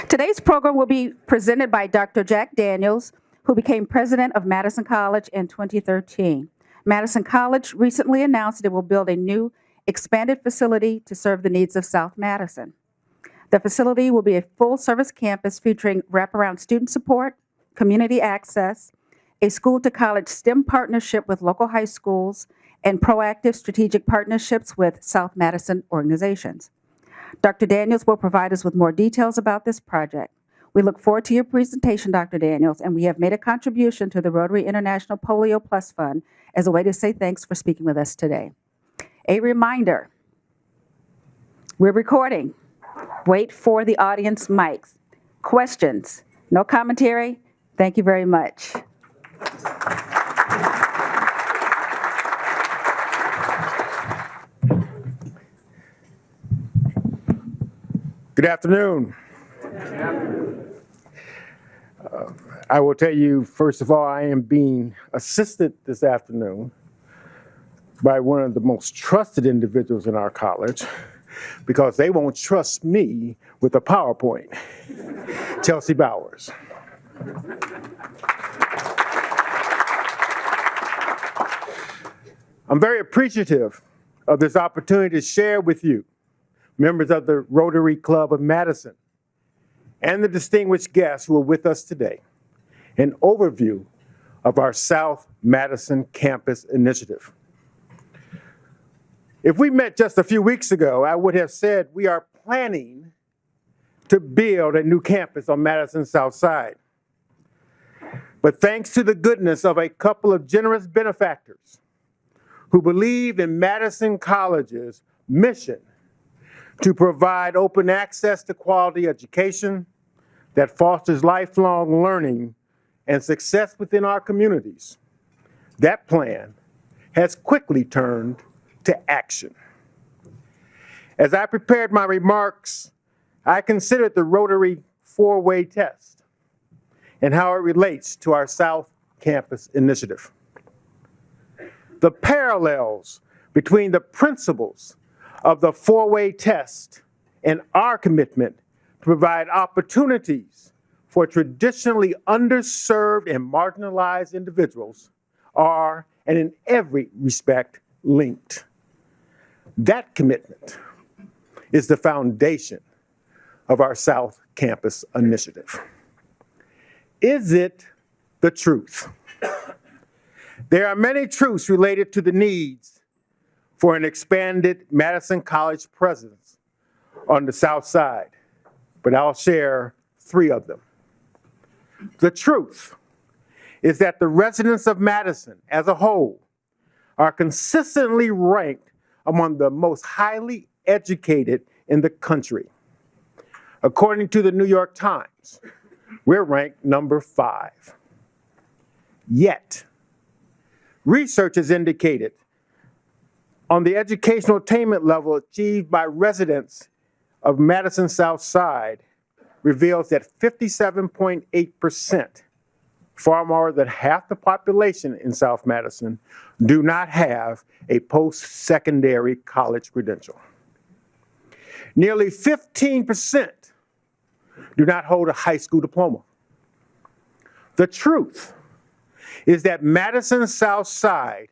Today's program will be presented by Dr. Jack Daniels, who became president of Madison College in 2013. Madison College recently announced it will build a new, expanded facility to serve the needs of South Madison. The facility will be a full-service campus featuring wraparound student support, community access, a school-to-college STEM partnership with local high schools, and proactive strategic partnerships with South Madison organizations. Dr. Daniels will provide us with more details about this project. We look forward to your presentation, Dr. Daniels, and we have made a contribution to the Rotary International Polio Plus Fund as a way to say thanks for speaking with us today. A reminder, we're recording. Wait for the audience mics. Questions? No commentary? Thank you very much. Good afternoon. I will tell you, first of all, I am being assisted this afternoon by one of the most trusted individuals in our college, because they won't trust me with a PowerPoint. Chelsea Bowers. I'm very appreciative of this opportunity to share with you, members of the Rotary Club of Madison, and the distinguished guests who are with us today, an overview of our South Madison Campus Initiative. If we met just a few weeks ago, I would have said we are planning to build a new campus on Madison's South Side. But thanks to the goodness of a couple of generous benefactors who believe in Madison College's mission to provide open access to quality education that fosters lifelong learning and success within our communities, that plan has quickly turned to action. As I prepared my remarks, I considered the Rotary four-way test and how it relates to our South Campus Initiative. The parallels between the principles of the four-way test and our commitment to provide opportunities for traditionally underserved and marginalized individuals are, and in every respect, linked. That commitment is the foundation of our South Campus Initiative. Is it the truth? There are many truths related to the needs for an expanded Madison College presence on the South Side, but I'll share three of them. The truth is that the residents of Madison as a whole are consistently ranked among the most highly educated in the country. According to the New York Times, we're ranked number 5. Yet, research has indicated on the educational attainment level achieved by residents of Madison South Side reveals that 57.8%, far more than half the population in South Madison, do not have a post-secondary college credential. Nearly 15% do not hold a high school diploma. The truth is that Madison South Side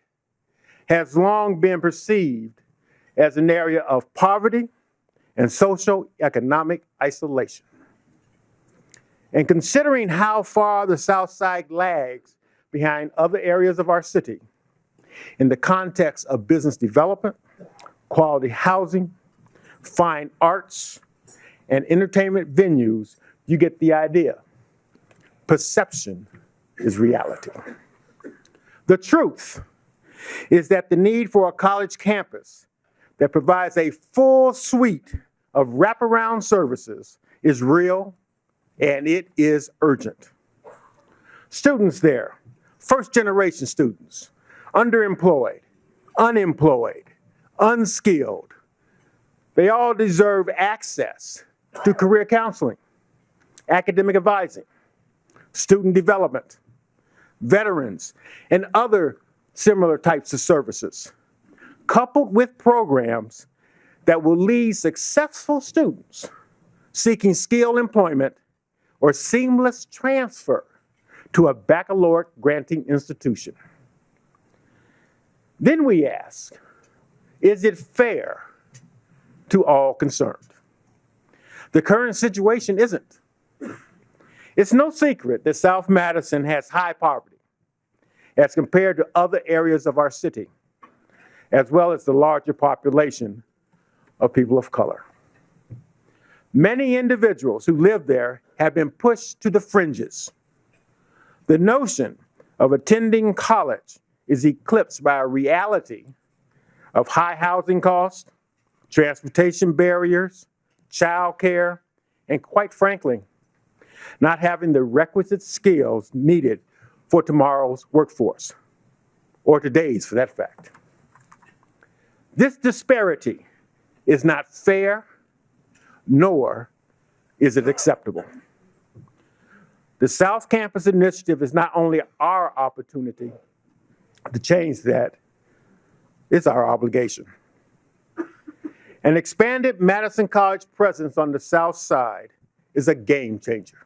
has long been perceived as an area of poverty and socioeconomic isolation. And considering how far the South Side lags behind other areas of our city in the context of business development, quality housing, fine arts, and entertainment venues, you get the idea. Perception is reality. The truth is that the need for a college campus that provides a full suite of wraparound services is real, and it is urgent. Students there, first-generation students, underemployed, unemployed, unskilled, they all deserve access to career counseling, academic advising, student development, veterans, and other similar types of services, coupled with programs that will lead successful students seeking skilled employment or seamless transfer to a baccalaureate granting institution. Then we ask, is it fair to all concerned? The current situation isn't. It's no secret that South Madison has high poverty as compared to other areas of our city, as well as the larger population of people of color. Many individuals who live there have been pushed to the fringes. The notion of attending college is eclipsed by a reality of high housing costs, transportation barriers, childcare, and quite frankly, not having the requisite skills needed for tomorrow's workforce, or today's for that fact. This disparity is not fair, nor is it acceptable. The South Campus Initiative is not only our opportunity to change that, it's our obligation. An expanded Madison College presence on the South Side is a game changer.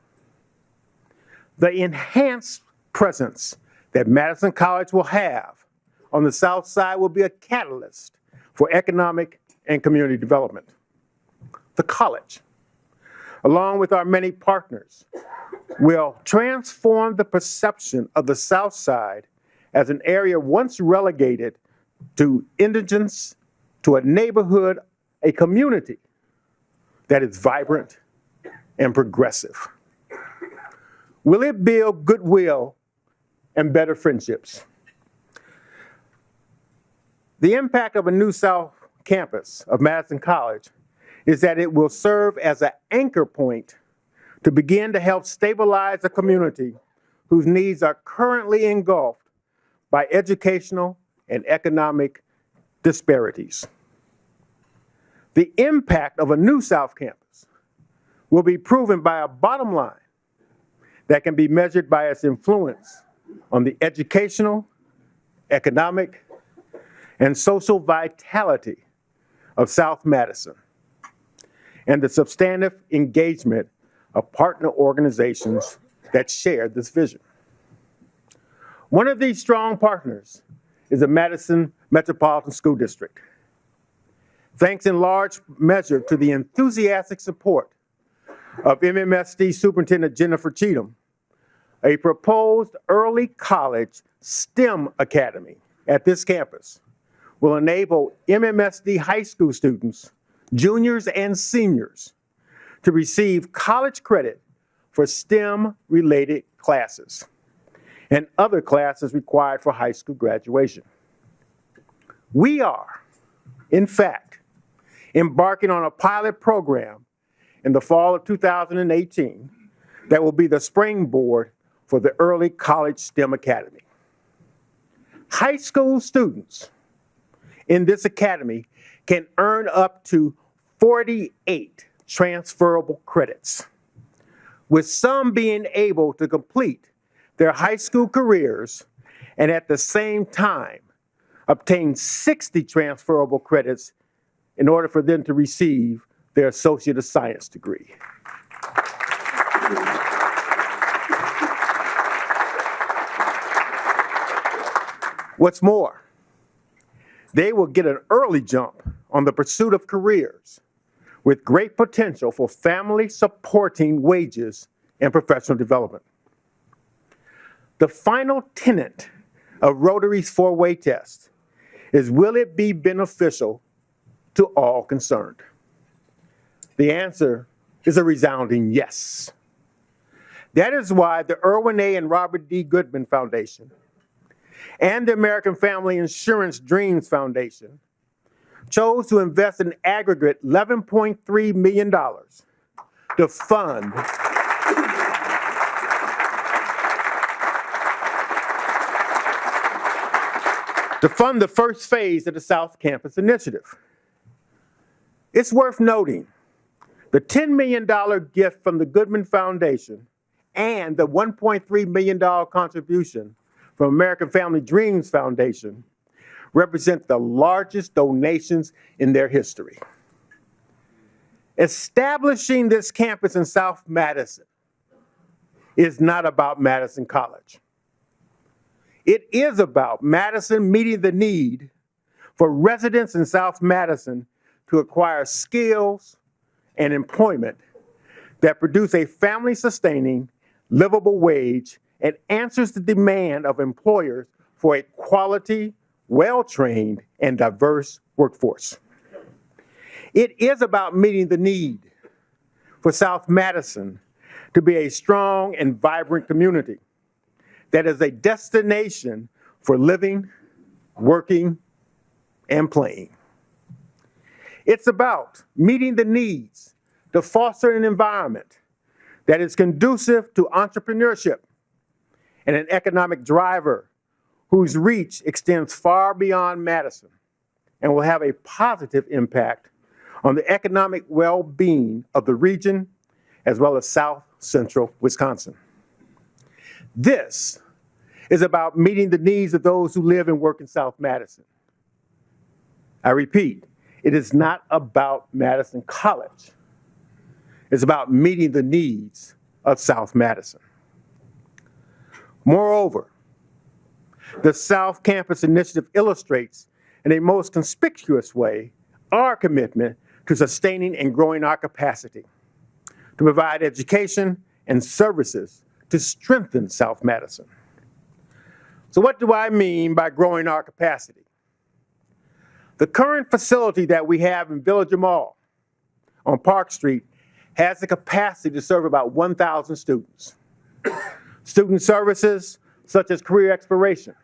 The enhanced presence that Madison College will have on the South Side will be a catalyst for economic and community development. The college, along with our many partners, will transform the perception of the South Side as an area once relegated to indigence, to a neighborhood, a community that is vibrant and progressive. Will it build goodwill and better friendships? The impact of a new South Campus of Madison College is that it will serve as an anchor point to begin to help stabilize a community whose needs are currently engulfed by educational and economic disparities. The impact of a new South Campus will be proven by a bottom line that can be measured by its influence on the educational, economic, and social vitality of South Madison, and the substantive engagement of partner organizations that share this vision. One of these strong partners is the Madison Metropolitan School District. Thanks in large measure to the enthusiastic support of MMSD Superintendent Jennifer Cheatham, a proposed early college STEM academy at this campus will enable MMSD high school students, juniors and seniors, to receive college credit for STEM-related classes and other classes required for high school graduation. We are, in fact, embarking on a pilot program in the fall of 2018 that will be the springboard for the Early College STEM Academy. High school students in this academy can earn up to 48 transferable credits, with some being able to complete their high school careers and at the same time obtain 60 transferable credits in order for them to receive their Associate of Science degree. What's more, they will get an early jump on the pursuit of careers with great potential for family-supporting wages and professional development. The final tenet of Rotary's four-way test is, will it be beneficial to all concerned? The answer is a resounding yes. That is why the Irwin A. and Robert D. Goodman Foundation and the American Family Insurance Dreams Foundation chose to invest an aggregate $11.3 million to fund the first phase of the South Campus Initiative. It's worth noting the $10 million gift from the Goodman Foundation and the $1.3 million contribution from American Family Dreams Foundation represent the largest donations in their history. Establishing this campus in South Madison is not about Madison College. It is about Madison meeting the need for residents in South Madison to acquire skills and employment that produce a family-sustaining, livable wage and answers the demand of employers for a quality, well-trained, and diverse workforce. It is about meeting the need for South Madison to be a strong and vibrant community that is a destination for living, working, and playing. It's about meeting the needs to foster an environment that is conducive to entrepreneurship and an economic driver whose reach extends far beyond Madison and will have a positive impact on the economic well-being of the region as well as South Central Wisconsin. This is about meeting the needs of those who live and work in South Madison. I repeat, it is not about Madison College. It's about meeting the needs of South Madison. Moreover, the South Campus Initiative illustrates in a most conspicuous way our commitment to sustaining and growing our capacity to provide education and services to strengthen South Madison. So what do I mean by growing our capacity? The current facility that we have in Villager Mall on Park Street has the capacity to serve about 1,000 students. Student services such as career exploration,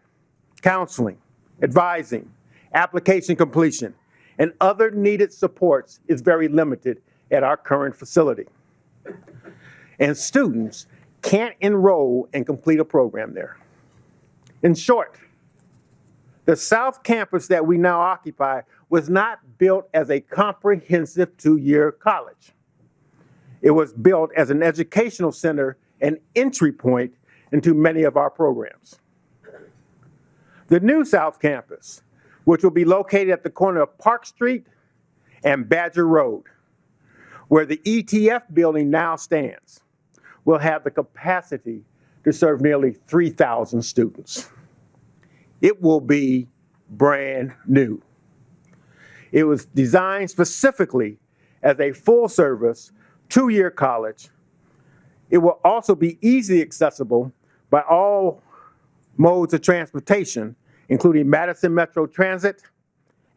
counseling, advising, application completion, and other needed supports is very limited at our current facility. And students can't enroll and complete a program there. In short, the South Campus that we now occupy was not built as a comprehensive two-year college. It was built as an educational center and entry point into many of our programs. The new South Campus, which will be located at the corner of Park Street and Badger Road, where the ETF building now stands, will have the capacity to serve nearly 3,000 students. It will be brand new. It was designed specifically as a full-service, two-year college. It will also be easily accessible by all modes of transportation, including Madison Metro Transit,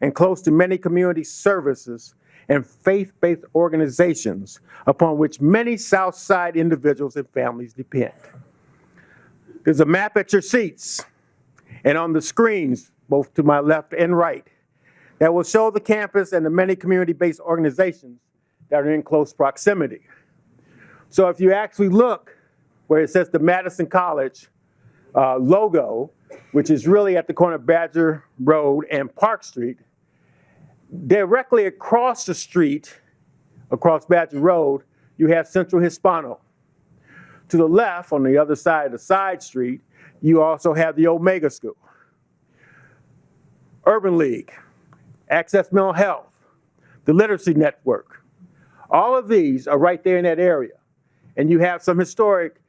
and close to many community services and faith-based organizations upon which many South Side individuals and families depend. There's a map at your seats and on the screens, both to my left and right, that will show the campus and the many community-based organizations that are in close proximity. So if you actually look where it says the Madison College logo, which is really at the corner of Badger Road and Park Street, directly across the street, across Badger Road, you have Central Hispano. To the left, on the other side of the side street, you also have the Omega School, Urban League, Access Mental Health, the Literacy Network. All of these are right there in that area. And you have some historic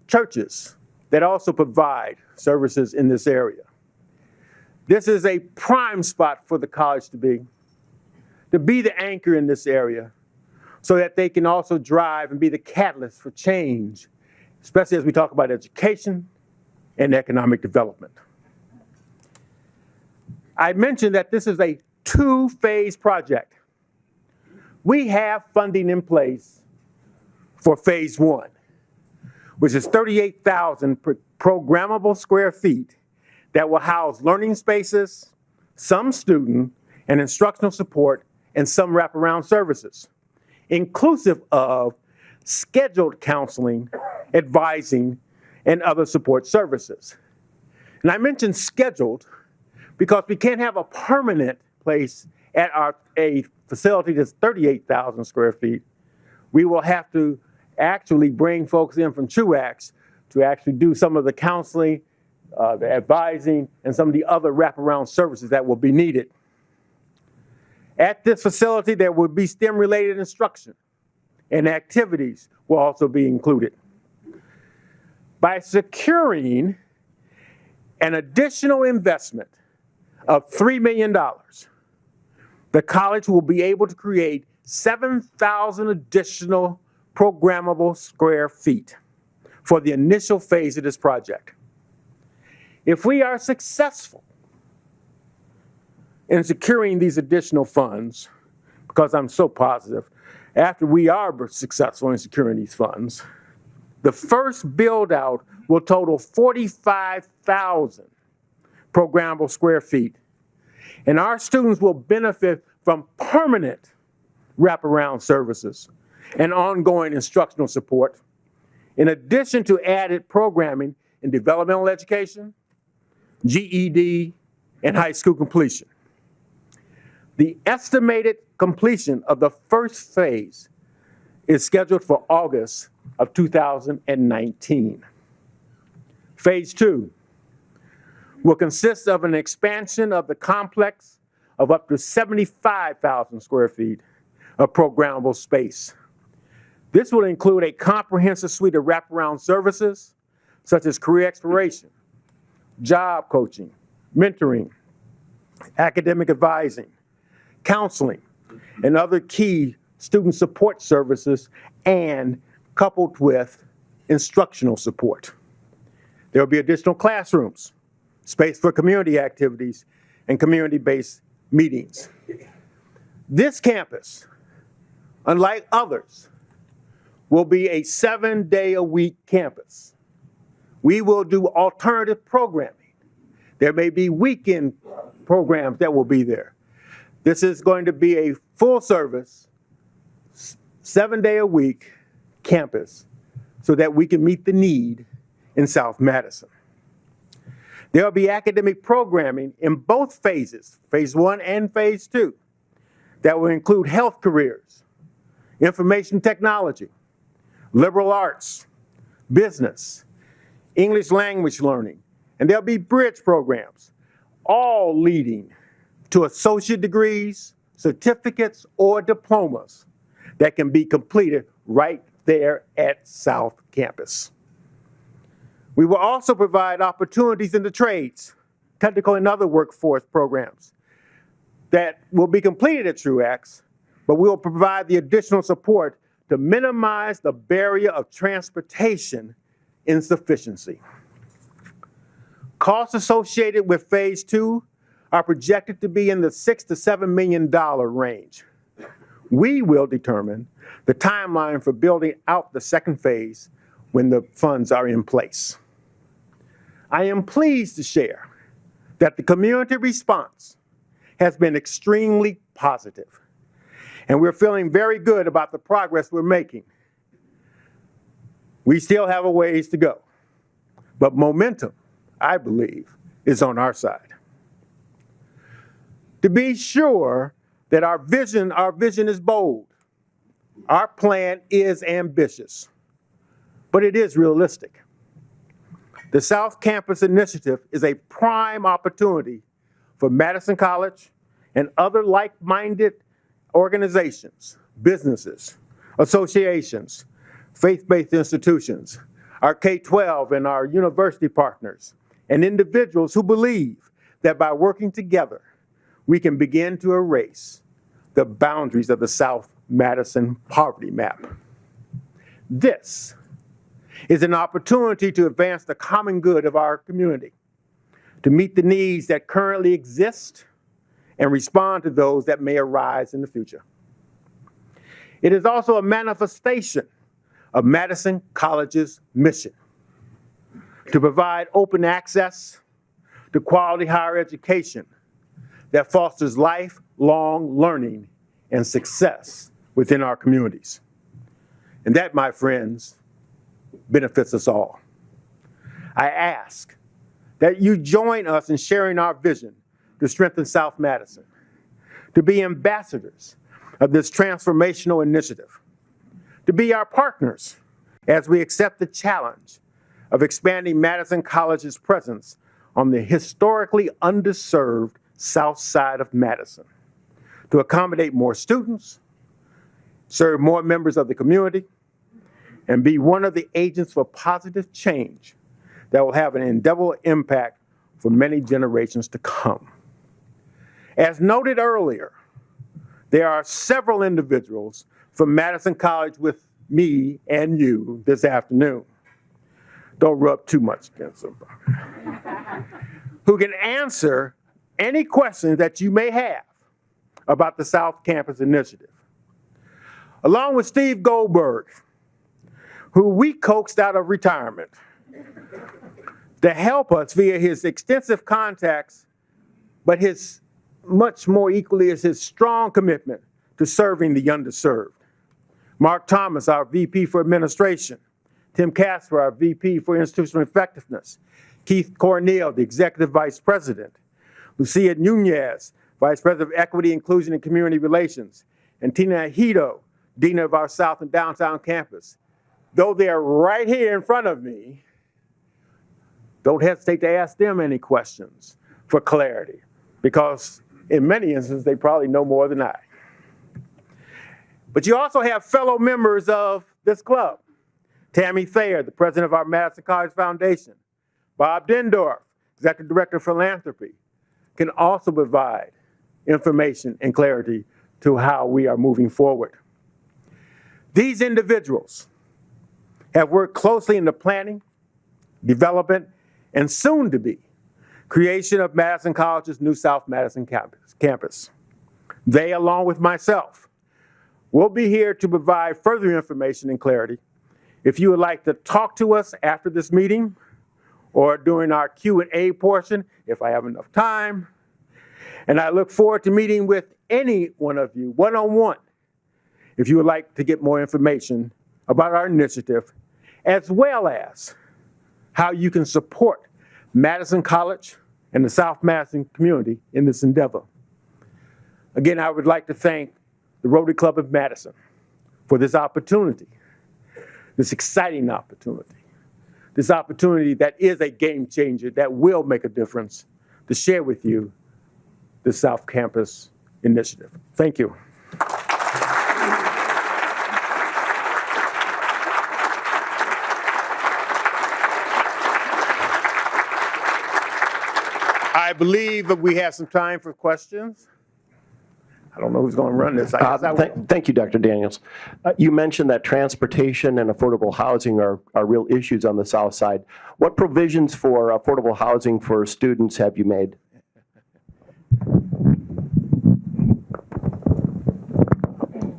churches that also provide services in this area. This is a prime spot for the college to be the anchor in this area, so that they can also drive and be the catalyst for change, especially as we talk about education and economic development. I mentioned that this is a two-phase project. We have funding in place for phase one, which is 38,000 programmable square feet that will house learning spaces, some student and instructional support, and some wraparound services, inclusive of scheduled counseling, advising, and other support services. And I mentioned scheduled because we can't have a permanent place at a facility that's 38,000 square feet. We will have to actually bring folks in from TRUACS to actually do some of the counseling, the advising, and some of the other wraparound services that will be needed. At this facility, there will be STEM-related instruction, and activities will also be included. By securing an additional investment of $3 million, the college will be able to create 7,000 additional programmable square feet for the initial phase of this project. If we are successful in securing these additional funds, because I'm so positive, after we are successful in securing these funds, the first build-out will total 45,000 programmable square feet, and our students will benefit from permanent wraparound services and ongoing instructional support, in addition to added programming in developmental education, GED, and high school completion. The estimated completion of the first phase is scheduled for August of 2019. Phase 2 will consist of an expansion of the complex of up to 75,000 square feet of programmable space. This will include a comprehensive suite of wraparound services, such as career exploration, job coaching, mentoring, academic advising, counseling, and other key student support services, and coupled with instructional support. There will be additional classrooms, space for community activities, and community-based meetings. This campus, unlike others, will be a 7-day-a-week campus. We will do alternative programming. There may be weekend programs that will be there. This is going to be a full-service, 7-day-a-week campus so that we can meet the need in South Madison. There will be academic programming in both phases, phase 1 and phase 2, that will include health careers, information technology, liberal arts, business, English language learning, and there'll be bridge programs, all leading to associate degrees, certificates, or diplomas that can be completed right there at South Campus. We will also provide opportunities in the trades, technical and other workforce programs that will be completed at Truax, but we will provide the additional support to minimize the barrier of transportation insufficiency. Costs associated with phase 2 are projected to be in the $6 to $7 million range. We will determine the timeline for building out the second phase when the funds are in place. I am pleased to share that the community response has been extremely positive, and we're feeling very good about the progress we're making. We still have a ways to go, but momentum, I believe, is on our side. To be sure that our vision is bold, our plan is ambitious, but it is realistic. The South Campus Initiative is a prime opportunity for Madison College and other like-minded organizations, businesses, associations, faith-based institutions, our K-12 and our university partners, and individuals who believe that by working together, we can begin to erase the boundaries of the South Madison poverty map. This is an opportunity to advance the common good of our community, to meet the needs that currently exist and respond to those that may arise in the future. It is also a manifestation of Madison College's mission to provide open access to quality higher education that fosters lifelong learning and success within our communities. And that, my friends, benefits us all. I ask that you join us in sharing our vision to strengthen South Madison, to be ambassadors of this transformational initiative, to be our partners as we accept the challenge of expanding Madison College's presence on the historically underserved south side of Madison, to accommodate more students, serve more members of the community, and be one of the agents for positive change that will have an indelible impact for many generations to come. As noted earlier, there are several individuals from Madison College with me and you this afternoon. Don't rub too much against them. Who can answer any questions that you may have about the South Campus Initiative. Along with Steve Goldberg, who we coaxed out of retirement to help us via his extensive contacts, but his much more equally is his strong commitment to serving the underserved. Mark Thomas, our VP for Administration. Tim Casper, our VP for Institutional Effectiveness. Keith Cornell, the Executive Vice President. Lucia Nunez, Vice President of Equity, Inclusion, and Community Relations. And Tina Hito, Dean of our South and Downtown Campus. Though they're right here in front of me, don't hesitate to ask them any questions for clarity, because in many instances, they probably know more than I. But you also have fellow members of this club. Tammy Thayer, the president of our Madison College Foundation. Bob Dendorf, executive director of philanthropy, can also provide information and clarity to how we are moving forward. These individuals have worked closely in the planning, development, and soon to be creation of Madison College's new South Madison campus. They, along with myself, will be here to provide further information and clarity. If you would like to talk to us after this meeting or during our Q&A portion, if I have enough time, and I look forward to meeting with any one of you one-on-one if you would like to get more information about our initiative, as well as how you can support Madison College and the South Madison community in this endeavor. Again, I would like to thank the Rotary Club of Madison for this opportunity, this exciting opportunity, this opportunity that is a game changer that will make a difference to share with you the South Campus Initiative. Thank you. I believe that we have some time for questions. I don't know who's going to run this. Thank you, Dr. Daniels. You mentioned that transportation and affordable housing are real issues on the South Side. What provisions for affordable housing for students have you made?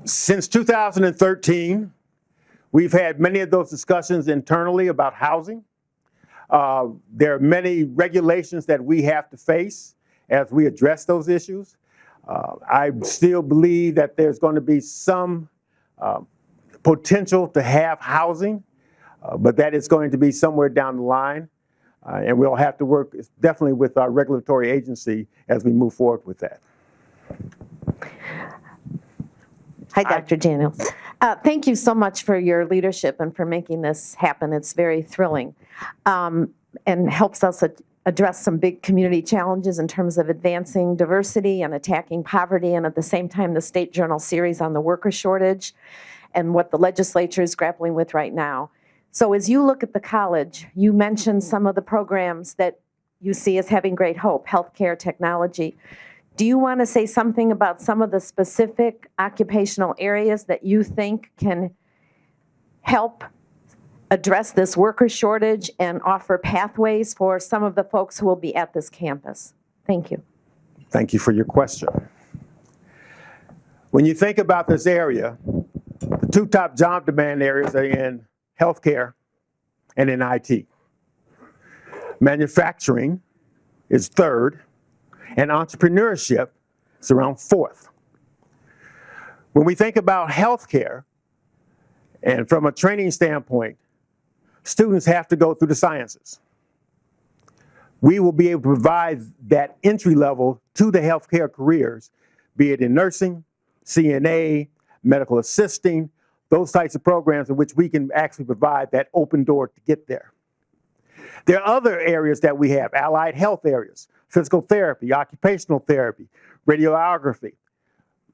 Since 2013, we've had many of those discussions internally about housing. There are many regulations that we have to face as we address those issues. I still believe that there's going to be some potential to have housing, but that is going to be somewhere down the line. And we'll have to work definitely with our regulatory agency as we move forward with that. Hi, Dr. Daniels. Thank you so much for your leadership and for making this happen. It's very thrilling and helps us address some big community challenges in terms of advancing diversity and attacking poverty, and at the same time, the State Journal series on the worker shortage and what the legislature is grappling with right now. So as you look at the college, you mentioned some of the programs that you see as having great hope, healthcare, technology. Do you want to say something about some of the specific occupational areas that you think can help address this worker shortage and offer pathways for some of the folks who will be at this campus? Thank you. Thank you for your question. When you think about this area, the two top job demand areas are in healthcare and in IT. Manufacturing is third, and entrepreneurship is around fourth. When we think about healthcare, and from a training standpoint, students have to go through the sciences. We will be able to provide that entry level to the healthcare careers, be it in nursing, CNA, medical assisting, those types of programs in which we can actually provide that open door to get there. There are other areas that we have, allied health areas, physical therapy, occupational therapy, radiography.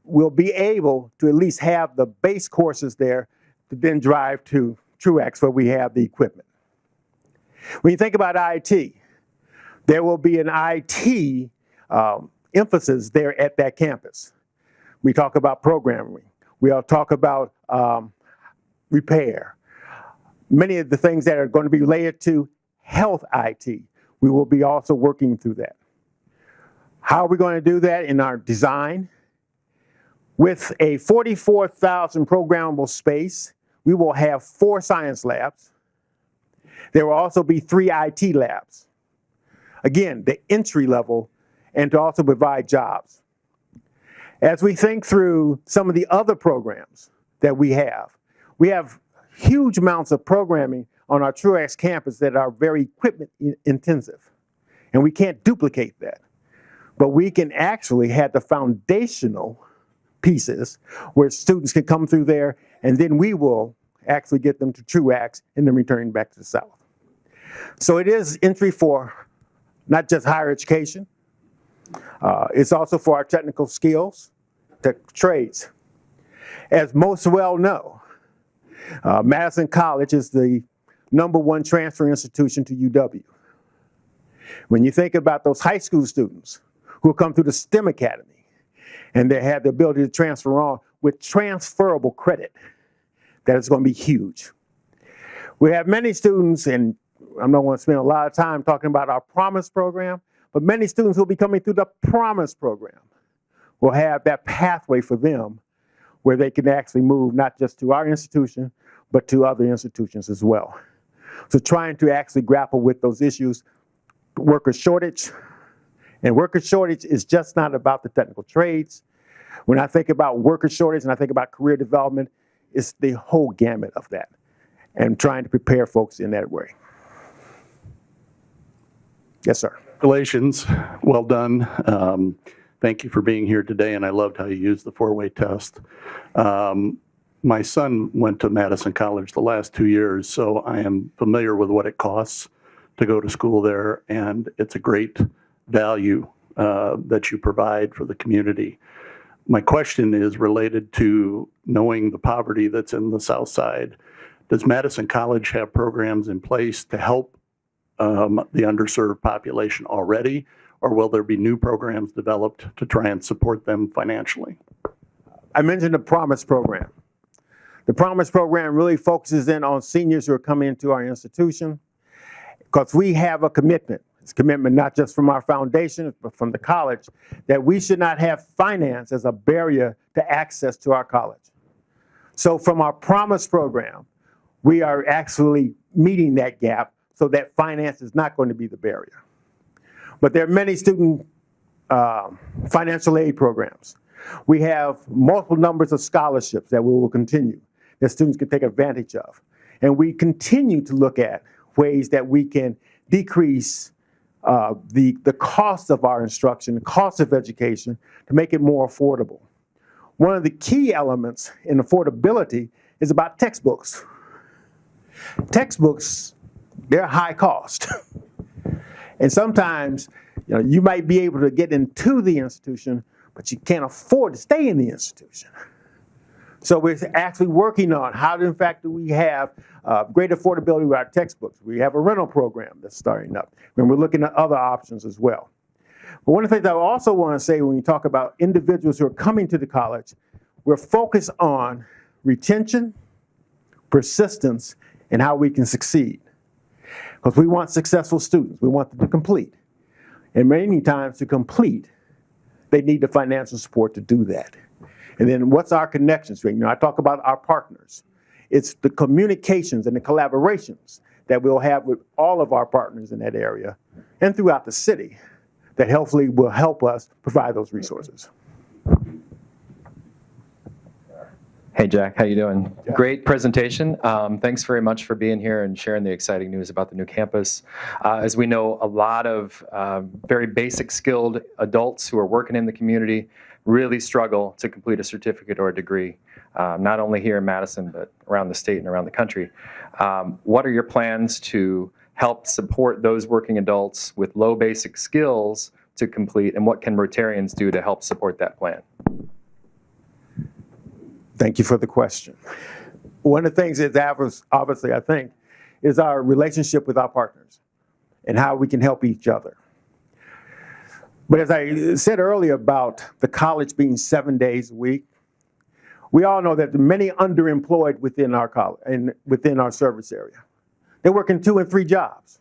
we'll be able to at least have the base courses there to then drive to Truax where we have the equipment. When you think about IT, there will be an IT emphasis there at that campus. We talk about programming. We'll talk about repair. Many of the things that are going to be related to health IT, we will be also working through that. How are we going to do that in our design? With a 44,000 programmable space, we will have 4 science labs. There will also be 3 IT labs. Again, the entry level, and to also provide jobs. As we think through some of the other programs that we have huge amounts of programming on our Truax campus that are very equipment intensive, and we can't duplicate that. But we can actually have the foundational pieces where students can come through there, and then we will actually get them to Truax and then return back to the South. So it is entry for not just higher education, it's also for our technical skills, trades. As most well know, Madison College is the #1 transfer institution to UW. When you think about those high school students who come through the STEM Academy and they have the ability to transfer on with transferable credit, that is going to be huge. We have many students, and I'm not going to spend a lot of time talking about our Promise program, but many students who will be coming through the Promise program will have that pathway for them where they can actually move not just to our institution, but to other institutions as well. So trying to actually grapple with those issues, worker shortage, and worker shortage is just not about the technical trades. When I think about worker shortage and I think about career development, it's the whole gamut of that, and trying to prepare folks in that way. Yes, sir. Congratulations, well done. Thank you for being here today, and I loved how you used the 4-way test. My son went to Madison College the last 2 years, so I am familiar with what it costs to go to school there, and it's a great value that you provide for the community. My question is related to knowing the poverty that's in the South Side. Does Madison College have programs in place to help the underserved population already, or will there be new programs developed to try and support them financially? I mentioned the Promise program. The Promise program really focuses in on seniors who are coming into our institution because we have a commitment. It's a commitment not just from our foundation, but from the college, that we should not have finance as a barrier to access to our college. So from our Promise program, we are actually meeting that gap so that finance is not going to be the barrier. But there are many student financial aid programs. We have multiple numbers of scholarships that we will continue, that students can take advantage of. And we continue to look at ways that we can decrease the cost of our instruction, the cost of education, to make it more affordable. One of the key elements in affordability is about textbooks. Textbooks, they're high cost. And sometimes, you might be able to get into the institution, but you can't afford to stay in the institution. So we're actually working on how, in fact, do we have great affordability with our textbooks. We have a rental program that's starting up, and we're looking at other options as well. But one of the things I also want to say when you talk about individuals who are coming to the college, we're focused on retention, persistence, and how we can succeed. Because we want successful students. We want them to complete. And many times to complete, they need the financial support to do that. And then what's our connections rate? I talk about our partners. It's the communications and the collaborations that we'll have with all of our partners in that area and throughout the city that hopefully will help us provide those resources. Hey, Jack, how you doing? Jack. Great presentation. Thanks very much for being here and sharing the exciting news about the new campus. As we know, a lot of very basic skilled adults who are working in the community really struggle to complete a certificate or a degree, not only here in Madison, but around the state and around the country. What are your plans to help support those working adults with low basic skills to complete, and what can Rotarians do to help support that plan? Thank you for the question. One of the things is obviously, I think, is our relationship with our partners and how we can help each other. But as I said earlier about the college being 7 days a week, we all know that there are many underemployed within our college and within our service area. They're working 2 and 3 jobs,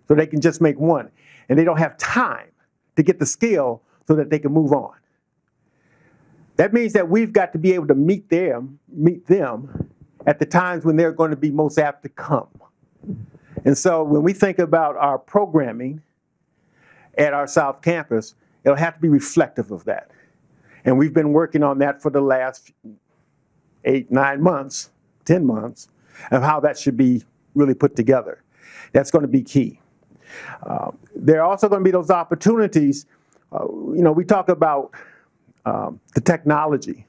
so they can just make one, and they don't have time to get the skill so that they can move on. That means that we've got to be able to meet them at the times when they're going to be most apt to come. And so when we think about our programming at our South Campus, it'll have to be reflective of that. And we've been working on that for the last 8, 9 months, 10 months, of how that should be really put together. That's going to be key. There are also going to be those opportunities. We talk about the technology,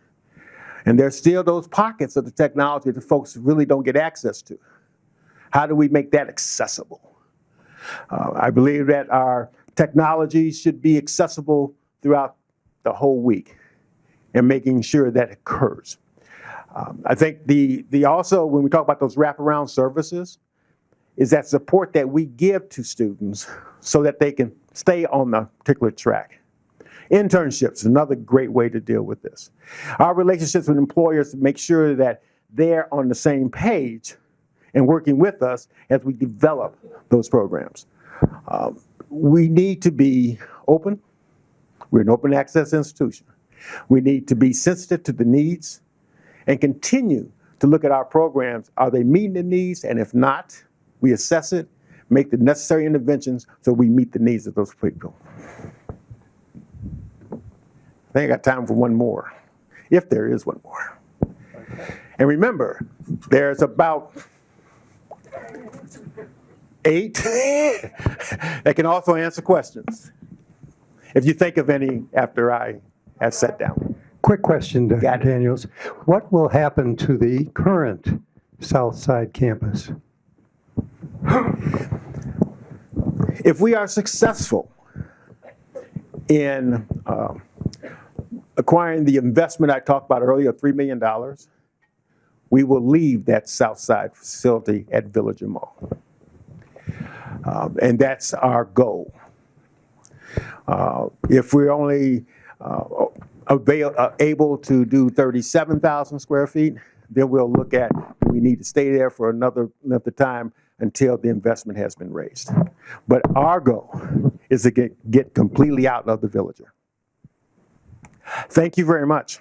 and there's still those pockets of the technology that folks really don't get access to. How do we make that accessible? I believe that our technology should be accessible throughout the whole week and making sure that occurs. I think the also, when we talk about those wraparound services, is that support that we give to students so that they can stay on the particular track. Internships is another great way to deal with this. Our relationships with employers make sure that they're on the same page and working with us as we develop those programs. We need to be open. We're an open access institution. We need to be sensitive to the needs and continue to look at our programs. Are they meeting the needs? And if not, we assess it, make the necessary interventions so we meet the needs of those people. I think I got time for one more, if there is one more. And remember, there's about 8 that can also answer questions, if you think of any after I have sat down. Quick question, Dr. Got it. Daniels. What will happen to the current South Side campus? If we are successful in acquiring the investment I talked about earlier, $3 million, we will leave that South Side facility at Villager Mall. And that's our goal. If we're only able to do 37,000 square feet, then we'll look at, do we need to stay there for another time until the investment has been raised. But our goal is to get completely out of the Villager. Thank you very much.